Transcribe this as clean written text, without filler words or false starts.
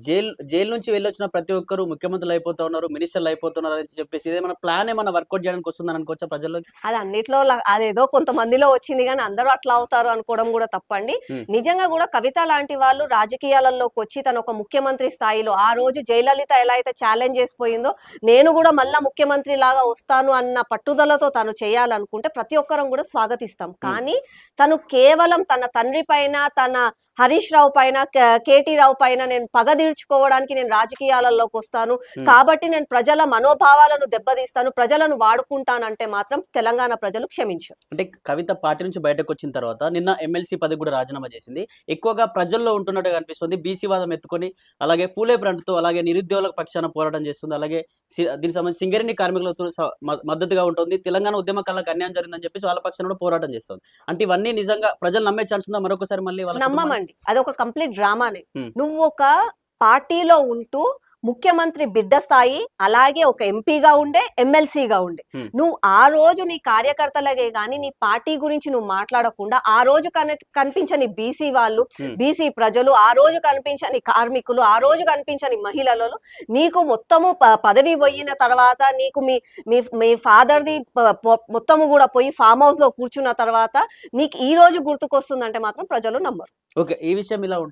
Jail నుంచి వెళ్ళొచ్చిన ప్రతి ఒక్కరు ముఖ్యమంత్రులు అయిపోతా ఉన్నారు, మినిస్టర్లు అయిపోతున్నారు అని చెప్పేసి ఇదేమన్నా ప్లాన్ ఏమన్నా వర్కౌట్ చేయడానికి వస్తుందని అనుకోవచ్చా ప్రజల్లోకి? అది అన్నిట్లో అదేదో కొంతమందిలో వచ్చింది గానీ అందరూ అట్లా అవుతారు అనుకోవడం కూడా తప్పండి. హ్మ్. నిజంగా కూడా కవిత లాంటి వాళ్ళు రాజకీయాలలోకి వచ్చి తను ఒక ముఖ్యమంత్రి స్థాయిలో ఆ రోజు జయలలిత ఎలా అయితే ఛాలెంజ్ చేసిపోయిందో నేను కూడా మళ్ళా ముఖ్యమంత్రి లాగా వస్తాను అన్న పట్టుదలతో తను చేయాలనుకుంటే ప్రతి ఒక్కరం కూడా స్వాగతిస్తాం. కానీ తను కేవలం తన తండ్రి పైన, తన హరీష్ రావు పైన, కేటీ రావు పైన నేను పగ తీర్చుకోవడానికి నేను రాజకీయాలలోకి వస్తాను, కాబట్టి నేను ప్రజల మనోభావాలను దెబ్బతీస్తాను, ప్రజలను వాడుకుంటానంటే మాత్రం తెలంగాణ ప్రజలు క్షమించరు. అంటే కవిత పార్టీ నుంచి బయటకు వచ్చిన తర్వాత నిన్న ఎమ్మెల్సీ పదవి కూడా రాజీనామా చేసింది. ఎక్కువగా ప్రజల్లో ఉంటున్నట్టుగా అనిపిస్తుంది. బీసీ వాదం ఎత్తుకొని అలాగే పూలే ఫ్రంట్‌తో అలాగే నిరుద్యోగుల పక్షాన పోరాటం చేస్తుంది. అలాగే దీనికి సంబంధించి సింగరేణి కార్మికులతో మద్దతుగా ఉంటుంది. తెలంగాణ ఉద్యమకారులకు అన్యాయం జరిగిందని చెప్పేసి వాళ్ళ పక్షాన కూడా పోరాటం చేస్తుంది. అంటే ఇవన్నీ నిజంగా ప్రజలు నమ్మే ఛాన్స్ ఉందా మరొకసారి మళ్ళీ వాళ్ళ కుటుంబాన్ని? నమ్మమండి. అదొక కంప్లీట్ డ్రామానే. హ్మ్. నువ్వు ఒక పార్టీలో ఉంటూ ముఖ్యమంత్రి బిడ్డ స్థాయి, అలాగే ఒక ఎంపీగా ఉండే, ఎమ్మెల్సీగా ఉండే. నువ్వు ఆ రోజు నీ కార్యకర్తలకే గాని నీ పార్టీ గురించి నువ్వు మాట్లాడకుండా ఆ రోజు కనిపించని బీసీ వాళ్ళు, బీసీ ప్రజలు, ఆ రోజు కనిపించని కార్మికులు, ఆ రోజు కనిపించని మహిళలు నీకు మొత్తము పదవి పోయిన తర్వాత నీకు మీ ఫాదర్ది మొత్తము కూడా పోయి ఫామ్ హౌస్ లో కూర్చున్న తర్వాత నీకు ఈ రోజు గుర్తుకొస్తుందంటే మాత్రం ప్రజలు నమ్మరు. ఓకే. ఈ విషయం ఇలా ఉంటే